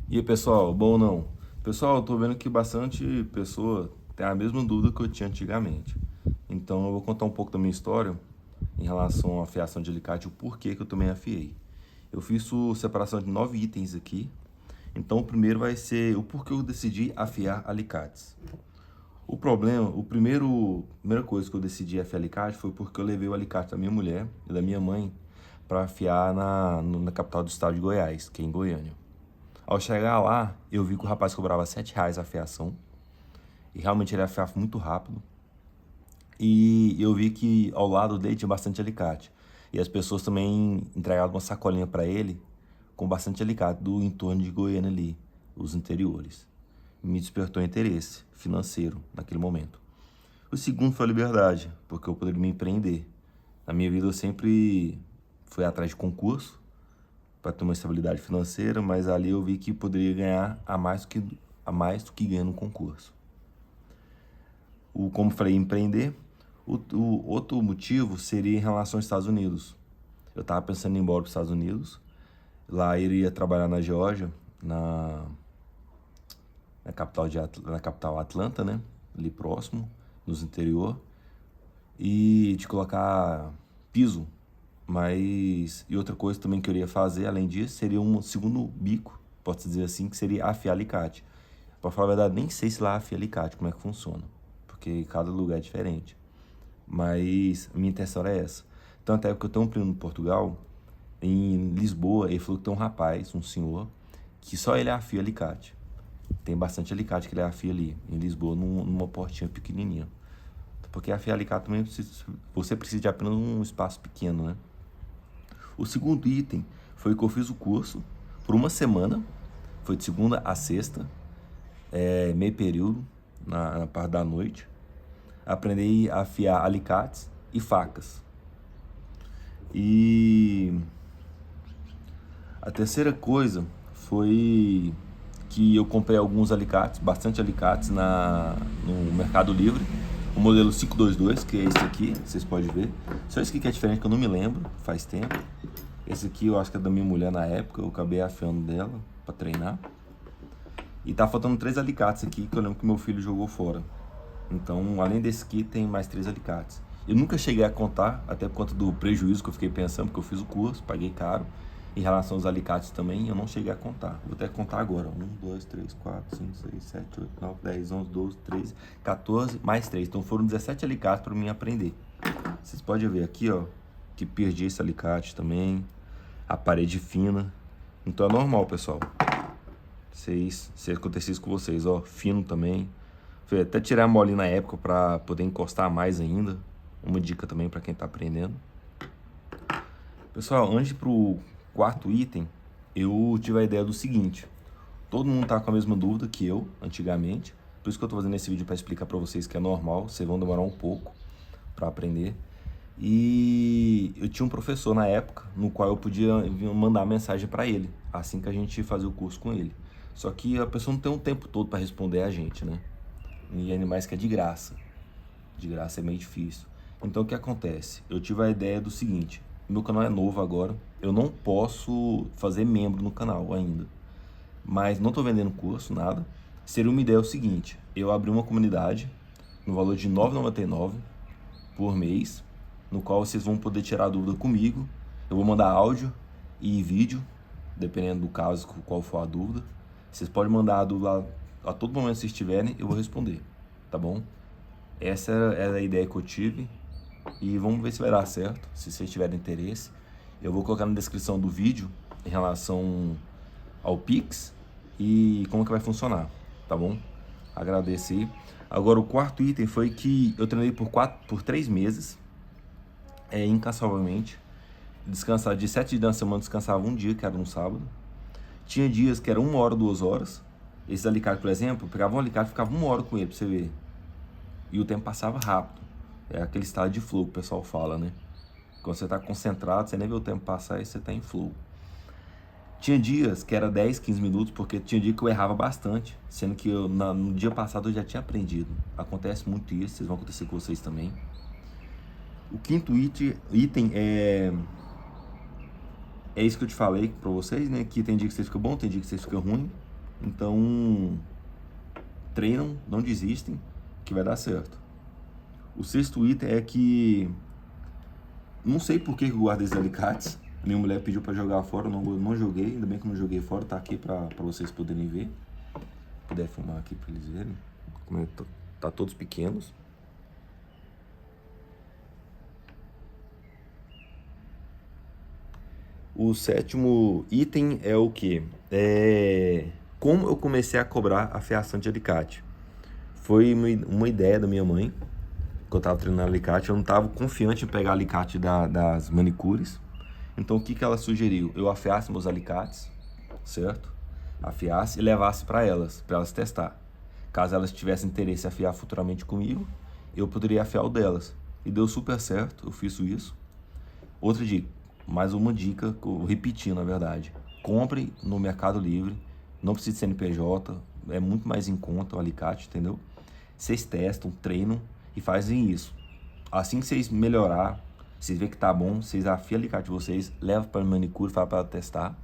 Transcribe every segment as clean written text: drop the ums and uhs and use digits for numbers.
E aí, pessoal, bom ou não? Pessoal, eu tô vendo que bastante pessoa tem a mesma dúvida que eu tinha antigamente. Então, eu vou contar um pouco da minha história em relação à afiação de alicate e o porquê que eu também afiei. Eu fiz separação de 9 itens aqui. Então, o primeiro vai ser o porquê eu decidi afiar alicates. O problema, primeira coisa que eu decidi afiar alicate foi porque eu levei o alicate da minha mulher e da minha mãe para afiar na capital do estado de Goiás, que é em Goiânia. Ao chegar lá, eu vi que o rapaz cobrava R$ 7 a fiação. E realmente ele afiava muito rápido. E eu vi que ao lado dele tinha bastante alicate. E as pessoas também entregavam uma sacolinha para ele com bastante alicate do entorno de Goiânia ali, os interiores. Me despertou interesse financeiro naquele momento. O segundo foi a liberdade, porque eu poderia me empreender. Na minha vida eu sempre fui atrás de concurso para ter uma estabilidade financeira, mas ali eu vi que poderia ganhar a mais do que ganha no concurso. Como falei, empreender. O outro motivo seria em relação aos Estados Unidos. Eu estava pensando em ir embora para os Estados Unidos. Lá eu iria trabalhar na Geórgia, na capital Atlanta, né? Ali próximo, nos interior. E de colocar piso. E outra coisa também que eu iria fazer, além disso, seria um segundo bico, pode-se dizer assim, que seria afiar alicate. Pra falar a verdade, nem sei se lá afia alicate, como é que funciona. Porque cada lugar é diferente. Mas a minha intenção era essa. Tanto é que eu tenho um primo no Portugal, em Lisboa, ele falou que tem um rapaz, um senhor, que só ele afia alicate. Tem bastante alicate que ele afia ali, em Lisboa, numa portinha pequenininha. Porque afiar alicate também você precisa de apenas um espaço pequeno, né? O segundo item foi que eu fiz o curso por uma semana, foi de segunda a sexta, meio período, na parte da noite. Aprendi a afiar alicates e facas. E a terceira coisa foi que eu comprei alguns alicates, bastante alicates no Mercado Livre. O modelo 522, que é esse aqui, vocês podem ver. Só esse aqui que é diferente, que eu não me lembro, faz tempo. Esse aqui eu acho que é da minha mulher na época, eu acabei afiando dela pra treinar. E tá faltando 3 alicates aqui, que eu lembro que meu filho jogou fora. Então, além desse aqui, tem mais 3 alicates. Eu nunca cheguei a contar, até por conta do prejuízo que eu fiquei pensando, porque eu fiz o curso, paguei caro. Em relação aos alicates também, eu não cheguei a contar. Vou até contar agora. 1, 2, 3, 4, 5, 6, 7, 8, 9, 10, 11, 12, 13, 14, mais 3. Então foram 17 alicates para mim aprender. Vocês podem ver aqui, ó, que perdi esse alicate também. A parede fina. Então é normal, pessoal. Se acontecer isso com vocês, ó, fino também. Foi até tirar a molinha na época para poder encostar mais ainda. Uma dica também para quem tá aprendendo. Pessoal, antes pro quarto item, eu tive a ideia do seguinte. Todo mundo tá com a mesma dúvida que eu, antigamente. Por isso que eu tô fazendo esse vídeo para explicar para vocês que é normal. Vocês vão demorar um pouco para aprender. E eu tinha um professor na época, no qual eu podia mandar mensagem para ele, assim que a gente fazia o curso com ele. Só que a pessoa não tem um tempo todo para responder a gente, né? E ainda mais que é de graça. De graça é meio difícil. Então o que acontece? Eu tive a ideia do seguinte: meu canal é novo agora, eu não posso fazer membro no canal ainda, mas não tô vendendo curso, nada. Seria uma ideia o seguinte: eu abrir uma comunidade no valor de R$ 9,99 por mês, no qual vocês vão poder tirar dúvida comigo. Eu vou mandar áudio e vídeo, dependendo do caso, qual for a dúvida. Vocês podem mandar a dúvida a todo momento que vocês tiverem, eu vou responder, tá bom? Essa era a ideia que eu tive e vamos ver se vai dar certo, se vocês tiverem interesse. Eu vou colocar na descrição do vídeo em relação ao Pix e como que vai funcionar, tá bom? Agradeço aí. Agora o quarto item foi que eu treinei por 3 meses, incansavelmente. Descansar de 7 dias na semana, descansava um dia, que era um sábado. Tinha dias que era 1 hora, 2 horas. Esses alicates, por exemplo, eu pegava um alicate e ficava 1 hora com ele, pra você ver. E o tempo passava rápido. É aquele estado de flow que o pessoal fala, né? Quando você tá concentrado, você nem vê o tempo passar e você tá em flow. Tinha dias que era 10, 15 minutos, porque tinha dia que eu errava bastante, sendo que no dia passado eu já tinha aprendido. Acontece muito isso, vocês vão acontecer com vocês também. O quinto item é isso que eu te falei pra vocês, né? Que tem dia que você fica bom, tem dia que você fica ruim. Então, treinam, não desistem, que vai dar certo. O sexto item é que, não sei por que eu guardei esses alicates. Minha mulher pediu para jogar fora, eu não joguei, ainda bem que eu não joguei fora, tá aqui para vocês poderem ver. Se puder filmar aqui para eles verem, como tá todos pequenos. O sétimo item é o que? Como eu comecei a cobrar a fiação de alicate. Foi uma ideia da minha mãe, que eu estava treinando alicate, eu não estava confiante em pegar alicate das manicures. Então o que ela sugeriu? Eu afiasse meus alicates, certo? Afiasse e levasse para elas testar. Caso elas tivessem interesse em afiar futuramente comigo, eu poderia afiar o delas. E deu super certo, eu fiz isso. Outra dica, mais uma dica, que eu repeti na verdade. Compre no Mercado Livre, não precisa de CNPJ, é muito mais em conta o alicate, entendeu? Vocês testam, treinam e fazem isso. Assim que vocês melhorar, vocês verem que tá bom, vocês afiam o alicate de vocês, levam para a manicure, fala para ela testar.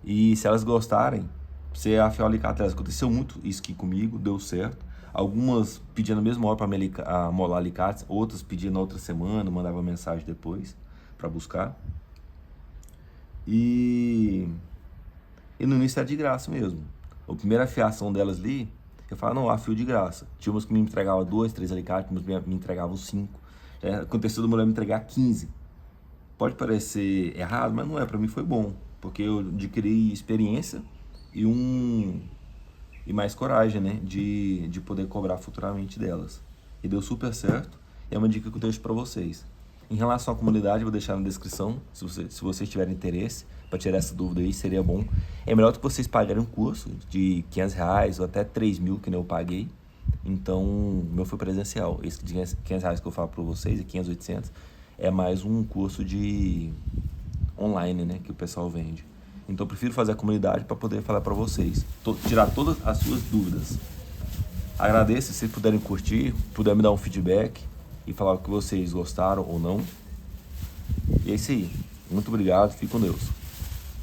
E se elas gostarem, você afiar o alicate delas. Aconteceu muito isso aqui comigo, deu certo. Algumas pedindo na mesma hora para molar alicates, outras pedindo na outra semana, mandava mensagem depois para buscar. E no início era de graça mesmo. A primeira afiação delas ali, eu falava, não, afio de graça. Tinha umas que me entregavam 2, 3 alicates, umas que me entregavam 5. Já aconteceu da mulher me entregar 15. Pode parecer errado, mas não é. Para mim foi bom, porque eu adquiri experiência e mais coragem, né, de poder cobrar futuramente delas. E deu super certo. E é uma dica que eu deixo para vocês. Em relação à comunidade, eu vou deixar na descrição, se vocês tiverem interesse, para tirar essa dúvida aí, seria bom. É melhor que vocês pagarem um curso de R$500 ou até 3.000 que nem eu paguei. Então, o meu foi presencial. Esse de R$500 que eu falo para vocês, e 500, 800, é mais um curso de online, né, que o pessoal vende. Então, eu prefiro fazer a comunidade para poder falar para vocês, tirar todas as suas dúvidas. Agradeço se vocês puderem curtir, puderem me dar um feedback e falar o que vocês gostaram ou não. E é isso aí. Muito obrigado. Fique com Deus.